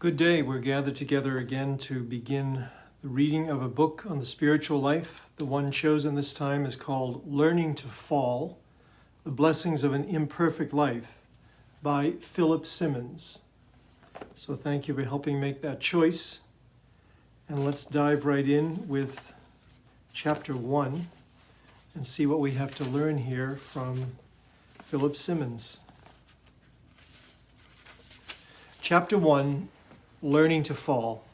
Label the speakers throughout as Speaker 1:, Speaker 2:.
Speaker 1: Good day. We're gathered together again to begin the reading of a book on the spiritual life. The one chosen this time is called Learning to Fall, The Blessings of an Imperfect Life by Philip Simmons. So thank you for helping make that choice. And let's dive right in with chapter 1 and see what we have to learn here from Philip Simmons. Chapter 1, Learning to Fall.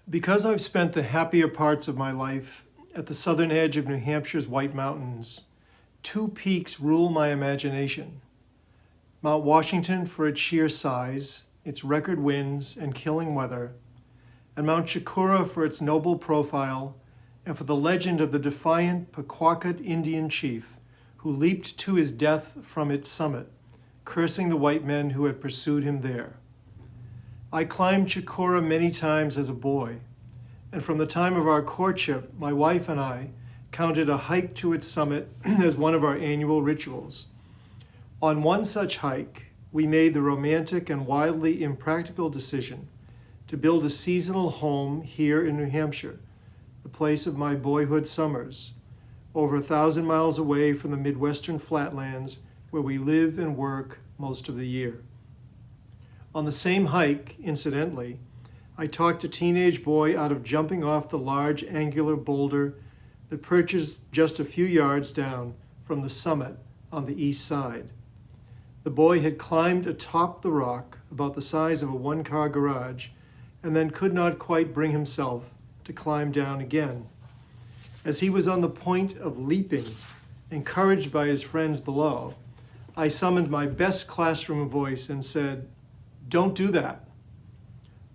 Speaker 1: Because I've spent the happier parts of my life at the southern edge of New Hampshire's White Mountains, two peaks rule my imagination. Mount Washington for its sheer size, its record winds and killing weather, and Mount Chikora for its noble profile and for the legend of the defiant Pequawket Indian chief who leaped to his death from its summit, cursing the white men who had pursued him there. I climbed Chikora many times as a boy, and from the time of our courtship, my wife and I counted a hike to its summit as one of our annual rituals. On one such hike, we made the romantic and wildly impractical decision to build a seasonal home here in New Hampshire, the place of my boyhood summers, over 1,000 miles away from the Midwestern flatlands where we live and work most of the year. On the same hike, incidentally, I talked a teenage boy out of jumping off the large angular boulder that perches just a few yards down from the summit on the east side. The boy had climbed atop the rock about the size of a one-car garage and then could not quite bring himself to climb down again. As he was on the point of leaping, encouraged by his friends below, I summoned my best classroom voice and said, "Don't do that."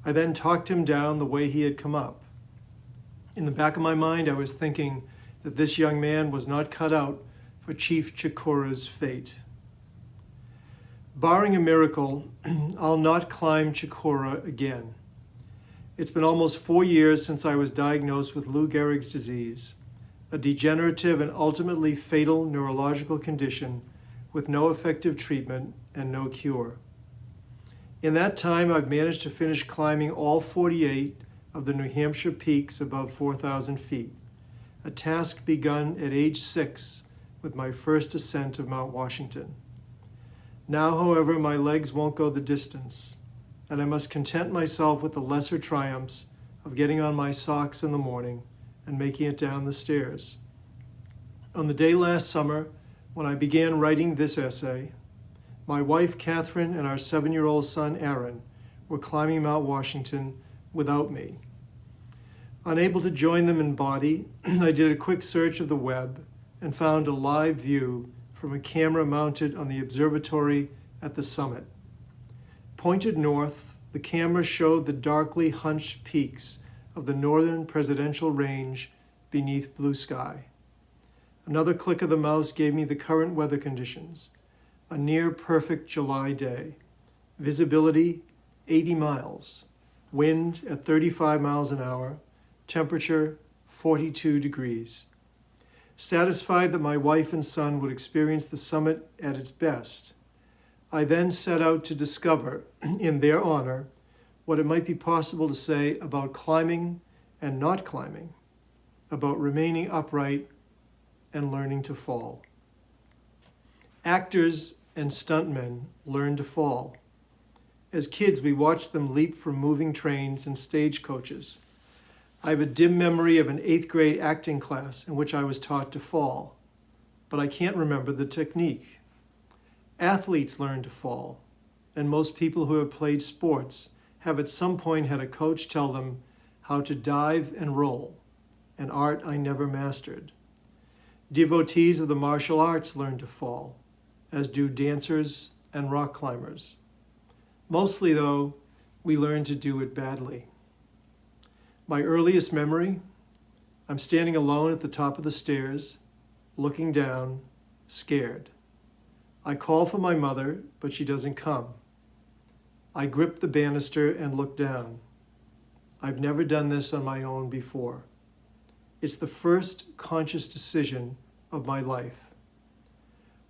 Speaker 1: I then talked him down the way he had come up. In the back of my mind, I was thinking that this young man was not cut out for Chief Chikora's fate. Barring a miracle, I'll not climb Chikora again. It's been almost 4 years since I was diagnosed with Lou Gehrig's disease, a degenerative and ultimately fatal neurological condition with no effective treatment and no cure. In that time, I've managed to finish climbing all 48 of the New Hampshire peaks above 4,000 feet, a task begun at age 6 with my first ascent of Mount Washington. Now, however, my legs won't go the distance, and I must content myself with the lesser triumphs of getting on my socks in the morning and making it down the stairs. On the day last summer, when I began writing this essay, my wife, Catherine, and our 7-year-old son, Aaron, were climbing Mount Washington without me. Unable to join them in body, I did a quick search of the web and found a live view from a camera mounted on the observatory at the summit. Pointed north, the camera showed the darkly hunched peaks of the northern presidential range beneath blue sky. Another click of the mouse gave me the current weather conditions. A near-perfect July day. Visibility, 80 miles. Wind at 35 miles an hour. Temperature, 42 degrees. Satisfied that my wife and son would experience the summit at its best, I then set out to discover, in their honor, what it might be possible to say about climbing and not climbing, about remaining upright and learning to fall. Actors and stuntmen learn to fall. As kids, we watched them leap from moving trains and stagecoaches. I have a dim memory of an 8th grade acting class in which I was taught to fall, but I can't remember the technique. Athletes learn to fall, and most people who have played sports have at some point had a coach tell them how to dive and roll, an art I never mastered. Devotees of the martial arts learn to fall, as do dancers and rock climbers. Mostly, though, we learn to do it badly. My earliest memory, I'm standing alone at the top of the stairs, looking down, scared. I call for my mother, but she doesn't come. I grip the banister and look down. I've never done this on my own before. It's the first conscious decision of my life.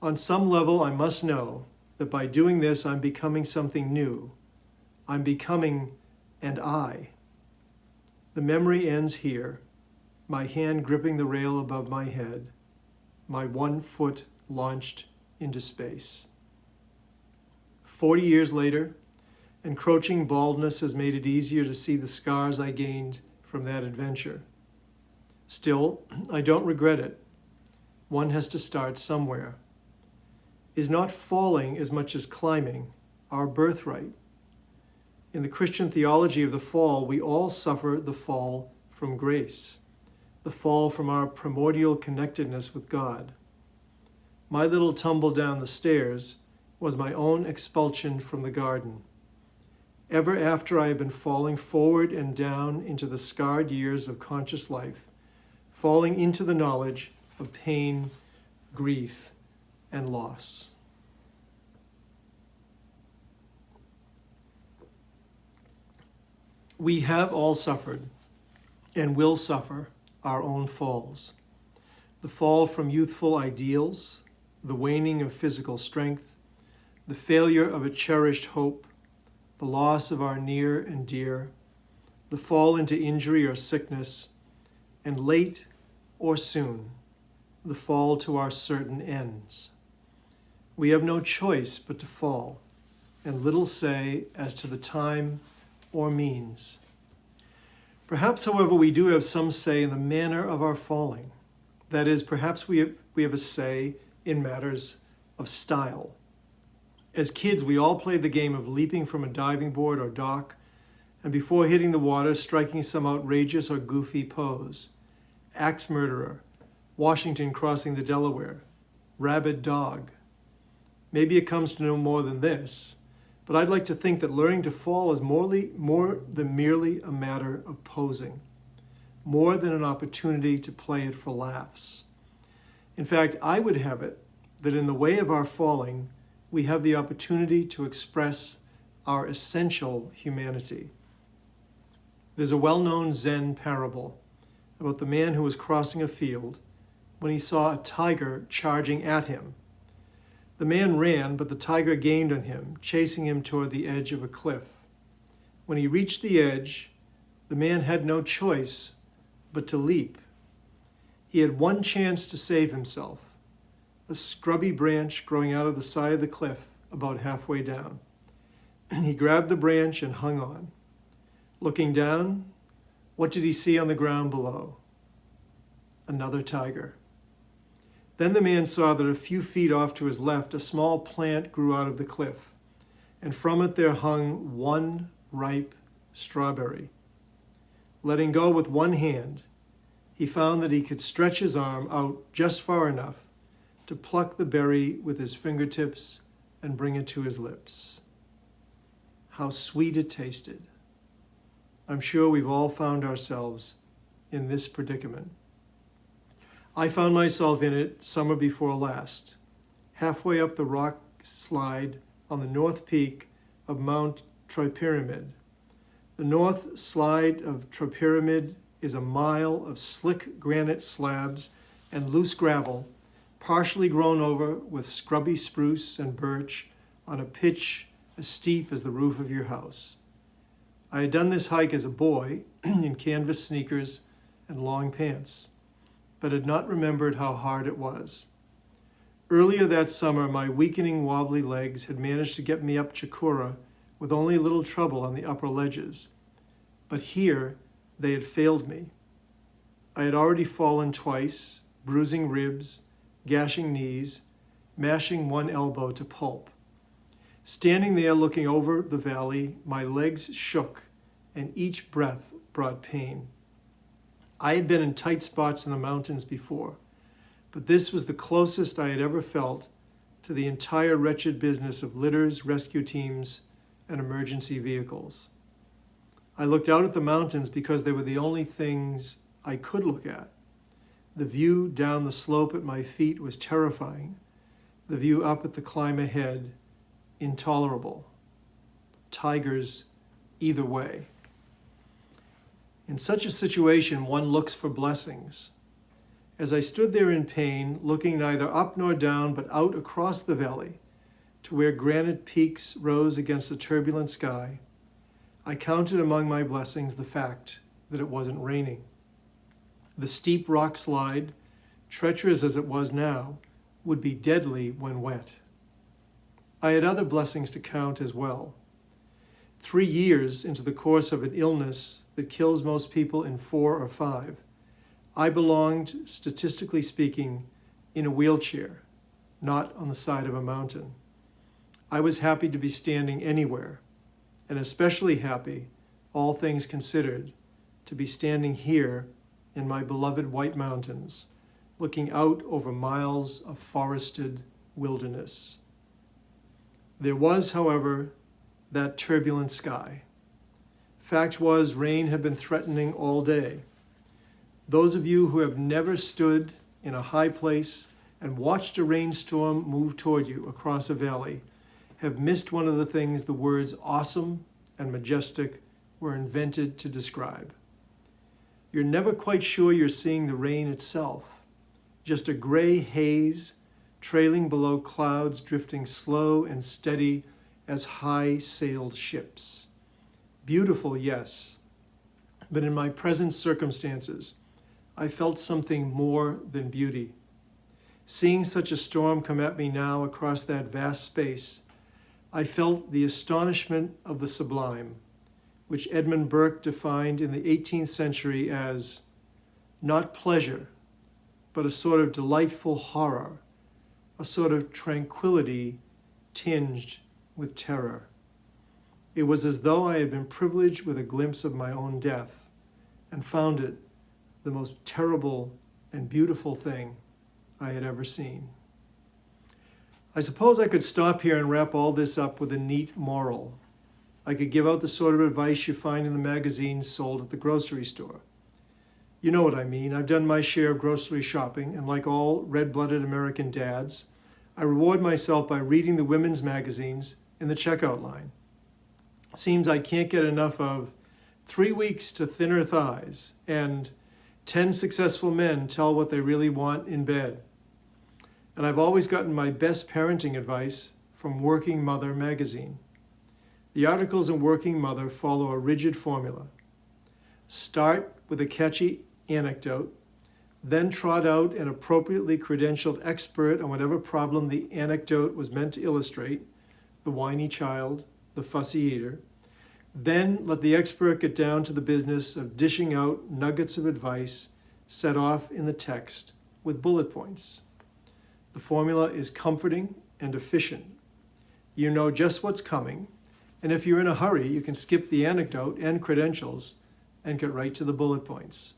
Speaker 1: On some level, I must know that by doing this, I'm becoming something new, I'm becoming an I. The memory ends here, my hand gripping the rail above my head, my one foot launched into space. 40 years later, encroaching baldness has made it easier to see the scars I gained from that adventure. Still, I don't regret it. One has to start somewhere. Is not falling as much as climbing our birthright? In the Christian theology of the fall, we all suffer the fall from grace, the fall from our primordial connectedness with God. My little tumble down the stairs was my own expulsion from the garden. Ever after I have been falling forward and down into the scarred years of conscious life, falling into the knowledge of pain, grief, and loss. We have all suffered and will suffer our own falls. The fall from youthful ideals, the waning of physical strength, the failure of a cherished hope, the loss of our near and dear, the fall into injury or sickness, and late or soon, the fall to our certain ends. We have no choice but to fall, and little say as to the time or means. Perhaps, however, we do have some say in the manner of our falling. That is, perhaps we have a say in matters of style. As kids, we all played the game of leaping from a diving board or dock, and before hitting the water, striking some outrageous or goofy pose. Axe murderer, Washington crossing the Delaware, rabid dog. Maybe it comes to no more than this, but I'd like to think that learning to fall is more than merely a matter of posing, more than an opportunity to play it for laughs. In fact, I would have it that in the way of our falling, we have the opportunity to express our essential humanity. There's a well-known Zen parable about the man who was crossing a field when he saw a tiger charging at him. The man ran, but the tiger gained on him, chasing him toward the edge of a cliff. When he reached the edge, the man had no choice but to leap. He had one chance to save himself, a scrubby branch growing out of the side of the cliff about halfway down. He grabbed the branch and hung on. Looking down, what did he see on the ground below? Another tiger. Then the man saw that a few feet off to his left, a small plant grew out of the cliff, and from it there hung one ripe strawberry. Letting go with one hand, he found that he could stretch his arm out just far enough to pluck the berry with his fingertips and bring it to his lips. How sweet it tasted. I'm sure we've all found ourselves in this predicament. I found myself in it summer before last, halfway up the rock slide on the north peak of Mount Tripyramid. The north slide of Tripyramid is a mile of slick granite slabs and loose gravel, partially grown over with scrubby spruce and birch on a pitch as steep as the roof of your house. I had done this hike as a boy in canvas sneakers and long pants, but had not remembered how hard it was. Earlier that summer, my weakening, wobbly legs had managed to get me up Chikora with only little trouble on the upper ledges. But here, they had failed me. I had already fallen twice, bruising ribs, gashing knees, mashing one elbow to pulp. Standing there looking over the valley, my legs shook, and each breath brought pain. I had been in tight spots in the mountains before, but this was the closest I had ever felt to the entire wretched business of litters, rescue teams, and emergency vehicles. I looked out at the mountains because they were the only things I could look at. The view down the slope at my feet was terrifying. The view up at the climb ahead, intolerable. Tigers either way. In such a situation, one looks for blessings. As I stood there in pain, looking neither up nor down, but out across the valley to where granite peaks rose against a turbulent sky, I counted among my blessings the fact that it wasn't raining. The steep rock slide, treacherous as it was now, would be deadly when wet. I had other blessings to count as well. 3 years into the course of an illness that kills most people in 4 or 5, I belonged, statistically speaking, in a wheelchair, not on the side of a mountain. I was happy to be standing anywhere, and especially happy, all things considered, to be standing here in my beloved White Mountains, looking out over miles of forested wilderness. There was, however, that turbulent sky. Fact was, rain had been threatening all day. Those of you who have never stood in a high place and watched a rainstorm move toward you across a valley have missed one of the things the words awesome and majestic were invented to describe. You're never quite sure you're seeing the rain itself, just a gray haze trailing below clouds drifting slow and steady as high-sailed ships. Beautiful, yes, but in my present circumstances, I felt something more than beauty. Seeing such a storm come at me now across that vast space, I felt the astonishment of the sublime, which Edmund Burke defined in the 18th century as not pleasure, but a sort of delightful horror, a sort of tranquility tinged with terror. It was as though I had been privileged with a glimpse of my own death and found it the most terrible and beautiful thing I had ever seen. I suppose I could stop here and wrap all this up with a neat moral. I could give out the sort of advice you find in the magazines sold at the grocery store. You know what I mean. I've done my share of grocery shopping, and like all red-blooded American dads, I reward myself by reading the women's magazines in the checkout line. Seems I can't get enough of 3 weeks to thinner thighs and 10 successful men tell what they really want in bed. And I've always gotten my best parenting advice from Working Mother magazine. The articles in Working Mother follow a rigid formula. Start with a catchy anecdote, then trot out an appropriately credentialed expert on whatever problem the anecdote was meant to illustrate, the whiny child, the fussy eater. Then let the expert get down to the business of dishing out nuggets of advice set off in the text with bullet points. The formula is comforting and efficient. You know just what's coming, and if you're in a hurry, you can skip the anecdote and credentials and get right to the bullet points.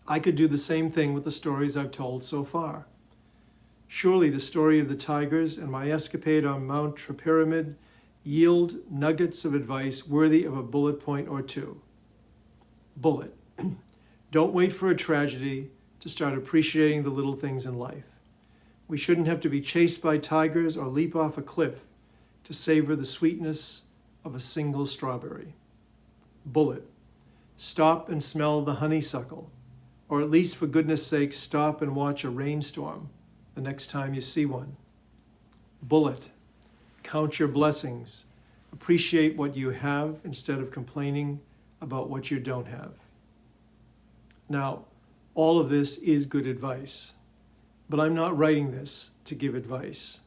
Speaker 1: I could do the same thing with the stories I've told so far. Surely the story of the tigers and my escapade on Mount Tripyramid yield nuggets of advice worthy of a bullet point or two. Bullet. Don't wait for a tragedy to start appreciating the little things in life. We shouldn't have to be chased by tigers or leap off a cliff to savor the sweetness of a single strawberry. Bullet. Stop and smell the honeysuckle, or at least for goodness sake, stop and watch a rainstorm the next time you see one. Bullet. Count your blessings. Appreciate what you have instead of complaining about what you don't have. Now, all of this is good advice, but I'm not writing this to give advice.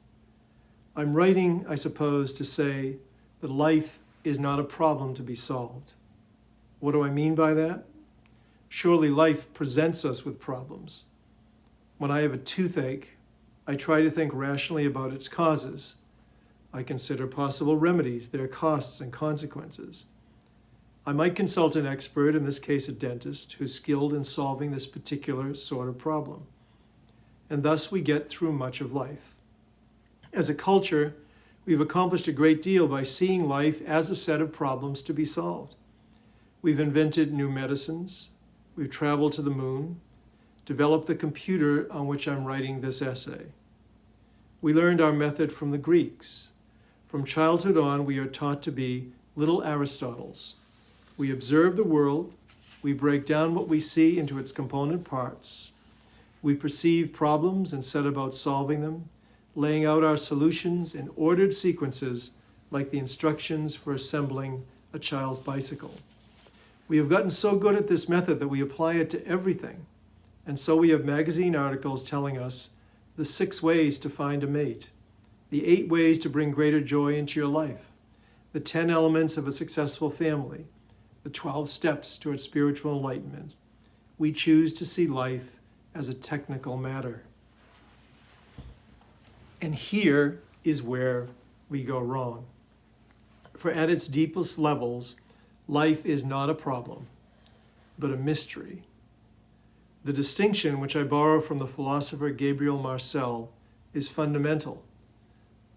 Speaker 1: I'm writing, I suppose, to say that life is not a problem to be solved. What do I mean by that? Surely life presents us with problems. When I have a toothache, I try to think rationally about its causes. I consider possible remedies, their costs and consequences. I might consult an expert, in this case a dentist, who's skilled in solving this particular sort of problem. And thus we get through much of life. As a culture, we've accomplished a great deal by seeing life as a set of problems to be solved. We've invented new medicines, we've traveled to the moon, developed the computer on which I'm writing this essay. We learned our method from the Greeks. From childhood on, we are taught to be little Aristotles. We observe the world, we break down what we see into its component parts, we perceive problems and set about solving them, laying out our solutions in ordered sequences like the instructions for assembling a child's bicycle. We have gotten so good at this method that we apply it to everything. And so we have magazine articles telling us the 6 ways to find a mate, the 8 ways to bring greater joy into your life, the 10 elements of a successful family, the 12 steps towards spiritual enlightenment. We choose to see life as a technical matter. And here is where we go wrong. For at its deepest levels, life is not a problem, but a mystery. The distinction, which I borrow from the philosopher Gabriel Marcel, is fundamental.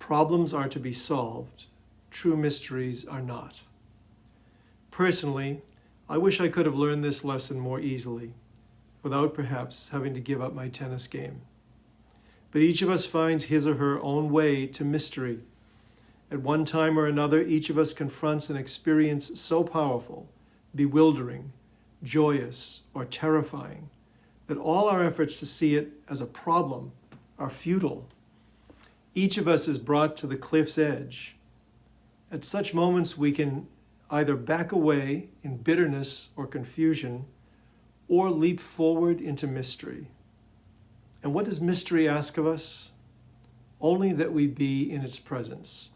Speaker 1: Problems are to be solved. True mysteries are not. Personally, I wish I could have learned this lesson more easily, without perhaps having to give up my tennis game. But each of us finds his or her own way to mystery. At one time or another, each of us confronts an experience so powerful, bewildering, joyous, or terrifying, that all our efforts to see it as a problem are futile. Each of us is brought to the cliff's edge. At such moments, we can either back away in bitterness or confusion, or leap forward into mystery. And what does mystery ask of us? Only that we be in its presence,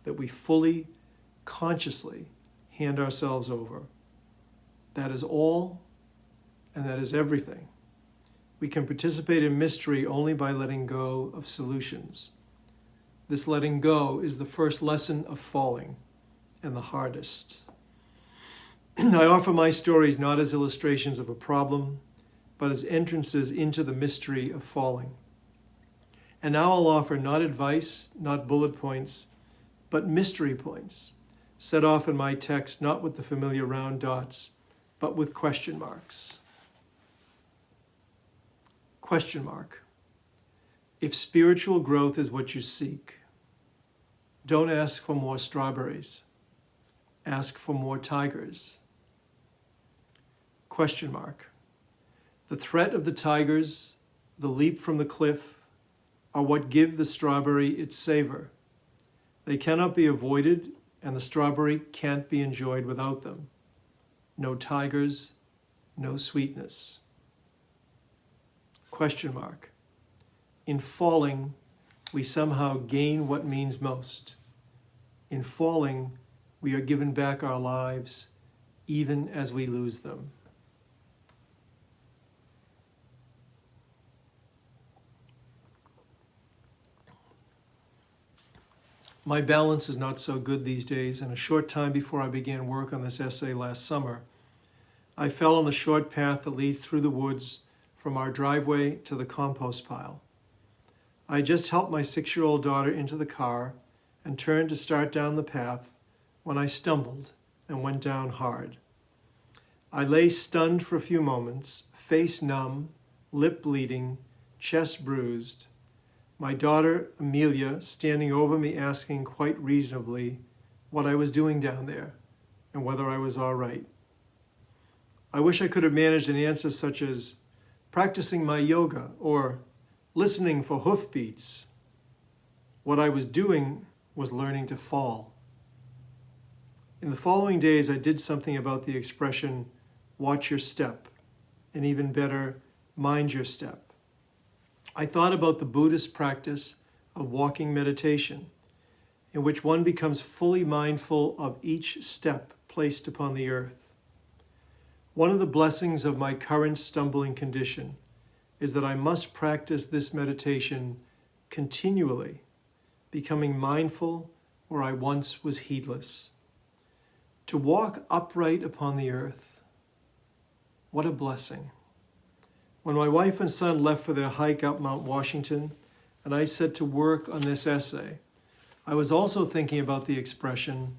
Speaker 1: that we fully, consciously hand ourselves over. That is all, and that is everything. We can participate in mystery only by letting go of solutions. This letting go is the first lesson of falling, and the hardest. I offer my stories not as illustrations of a problem, but as entrances into the mystery of falling. And now I'll offer not advice, not bullet points, but mystery points, set off in my text not with the familiar round dots, but with question marks. Question mark. If spiritual growth is what you seek, don't ask for more strawberries. Ask for more tigers. Question mark. The threat of the tigers, the leap from the cliff, are what give the strawberry its savor. They cannot be avoided, and the strawberry can't be enjoyed without them. No tigers, no sweetness. Question mark. In falling, we somehow gain what means most. In falling, we are given back our lives, even as we lose them. My balance is not so good these days, and a short time before I began work on this essay last summer, I fell on the short path that leads through the woods from our driveway to the compost pile. I just helped my 6-year-old daughter into the car and turned to start down the path when I stumbled and went down hard. I lay stunned for a few moments, face numb, lip bleeding, chest bruised, my daughter, Amelia, standing over me asking quite reasonably what I was doing down there and whether I was all right. I wish I could have managed an answer such as practicing my yoga or listening for hoofbeats. What I was doing was learning to fall. In the following days, I did something about the expression, watch your step, and even better, mind your step. I thought about the Buddhist practice of walking meditation, in which one becomes fully mindful of each step placed upon the earth. One of the blessings of my current stumbling condition is that I must practice this meditation continually, becoming mindful where I once was heedless. To walk upright upon the earth, what a blessing. When my wife and son left for their hike up Mount Washington, and I set to work on this essay, I was also thinking about the expression,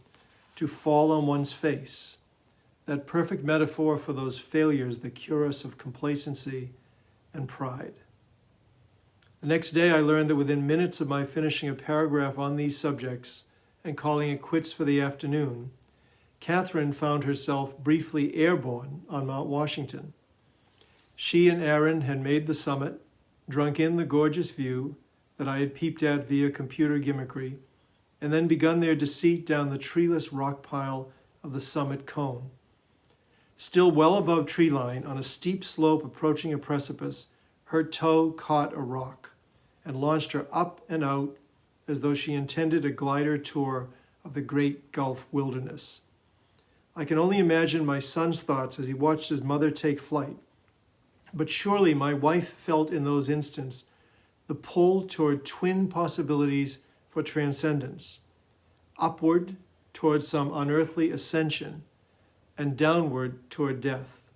Speaker 1: to fall on one's face, that perfect metaphor for those failures that cure us of complacency and pride. The next day, I learned that within minutes of my finishing a paragraph on these subjects and calling it quits for the afternoon, Catherine found herself briefly airborne on Mount Washington. She and Aaron had made the summit, drunk in the gorgeous view that I had peeped at via computer gimmickry, and then begun their descent down the treeless rock pile of the summit cone. Still well above tree line, on a steep slope approaching a precipice, her toe caught a rock and launched her up and out as though she intended a glider tour of the great Gulf wilderness. I can only imagine my son's thoughts as he watched his mother take flight. But surely my wife felt in those instants the pull toward twin possibilities for transcendence, upward toward some unearthly ascension, and downward toward death.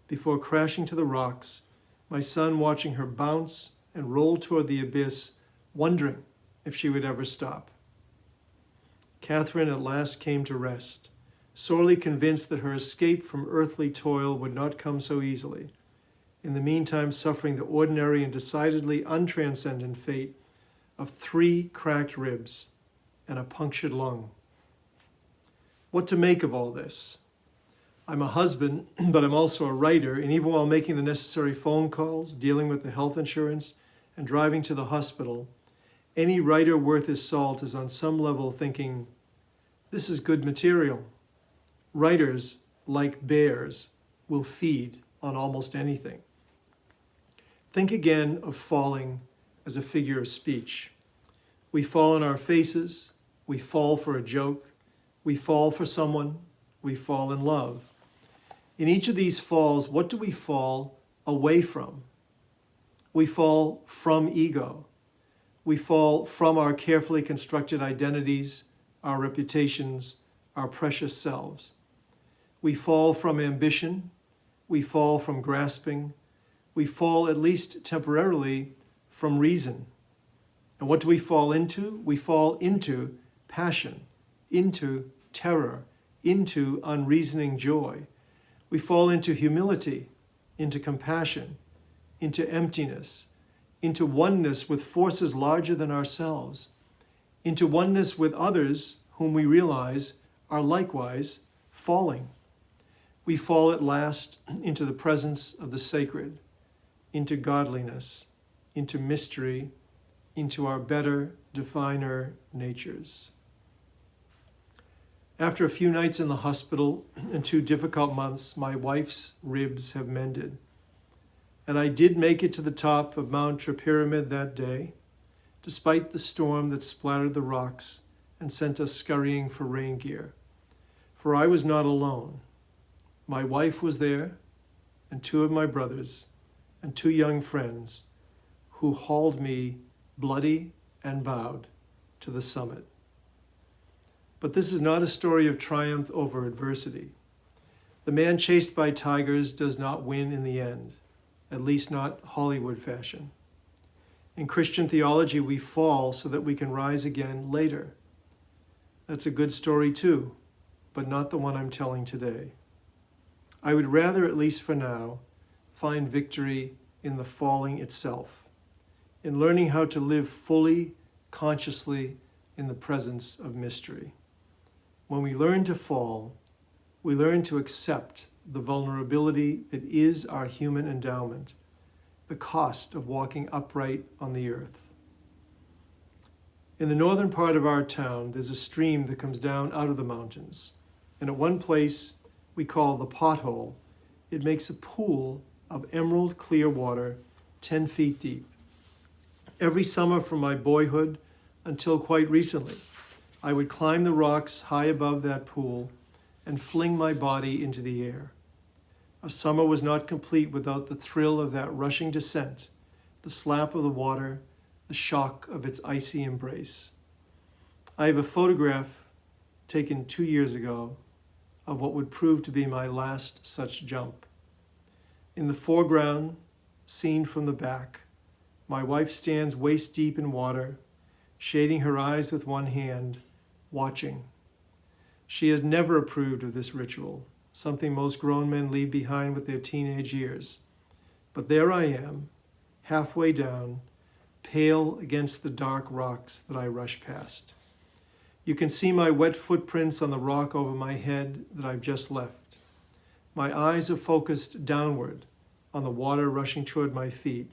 Speaker 1: Before crashing to the rocks, my son watching her bounce and roll toward the abyss, wondering if she would ever stop. Catherine at last came to rest, sorely convinced that her escape from earthly toil would not come so easily, in the meantime suffering the ordinary and decidedly untranscendent fate of 3 cracked ribs and a punctured lung. What to make of all this? I'm a husband, but I'm also a writer, and even while making the necessary phone calls, dealing with the health insurance, and driving to the hospital, any writer worth his salt is on some level thinking, this is good material. Writers, like bears, will feed on almost anything. Think again of falling as a figure of speech. We fall on our faces, we fall for a joke, we fall for someone, we fall in love. In each of these falls, what do we fall away from? We fall from ego. We fall from our carefully constructed identities, our reputations, our precious selves. We fall from ambition. We fall from grasping. We fall, at least temporarily, from reason. And what do we fall into? We fall into passion, into terror, into unreasoning joy. We fall into humility, into compassion, into emptiness, into oneness with forces larger than ourselves, into oneness with others whom we realize are likewise falling. We fall at last into the presence of the sacred, into godliness, into mystery, into our better, definer natures. After a few nights in the hospital and 2 difficult months, my wife's ribs have mended. And I did make it to the top of Mount Tripyramid that day, despite the storm that splattered the rocks and sent us scurrying for rain gear. For I was not alone. My wife was there, and 2 of my brothers, and 2 young friends who hauled me bloody and bowed to the summit. But this is not a story of triumph over adversity. The man chased by tigers does not win in the end, at least not Hollywood fashion. In Christian theology, we fall so that we can rise again later. That's a good story too, but not the one I'm telling today. I would rather, at least for now, find victory in the falling itself, in learning how to live fully, consciously in the presence of mystery. When we learn to fall, we learn to accept the vulnerability that is our human endowment, the cost of walking upright on the earth. In the northern part of our town, there's a stream that comes down out of the mountains, and at one place we call the Pothole, it makes a pool of emerald clear water 10 feet deep. Every summer from my boyhood until quite recently, I would climb the rocks high above that pool and fling my body into the air. A summer was not complete without the thrill of that rushing descent, the slap of the water, the shock of its icy embrace. I have a photograph taken 2 years ago of what would prove to be my last such jump. In the foreground, seen from the back, my wife stands waist deep in water, shading her eyes with one hand, watching. She has never approved of this ritual, something most grown men leave behind with their teenage years. But there I am, halfway down, pale against the dark rocks that I rush past. You can see my wet footprints on the rock over my head that I've just left. My eyes are focused downward on the water rushing toward my feet,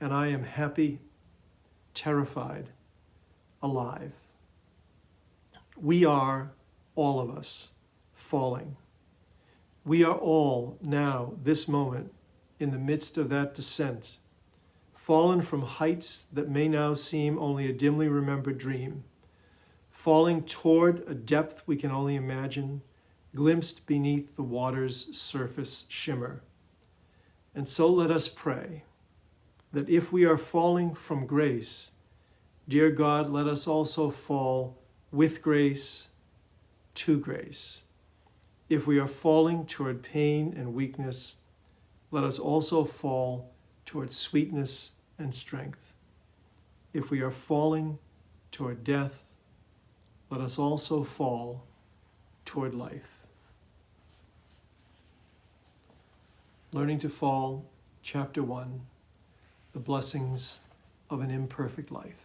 Speaker 1: and I am happy, terrified, alive. We are, all of us, falling. We are all now, this moment, in the midst of that descent, fallen from heights that may now seem only a dimly remembered dream, falling toward a depth we can only imagine, glimpsed beneath the water's surface shimmer. And so let us pray that if we are falling from grace, dear God, let us also fall with grace to grace. If we are falling toward pain and weakness, let us also fall toward sweetness and strength. If we are falling toward death, let us also fall toward life. Learning to Fall, Chapter 1, The Blessings of an Imperfect Life.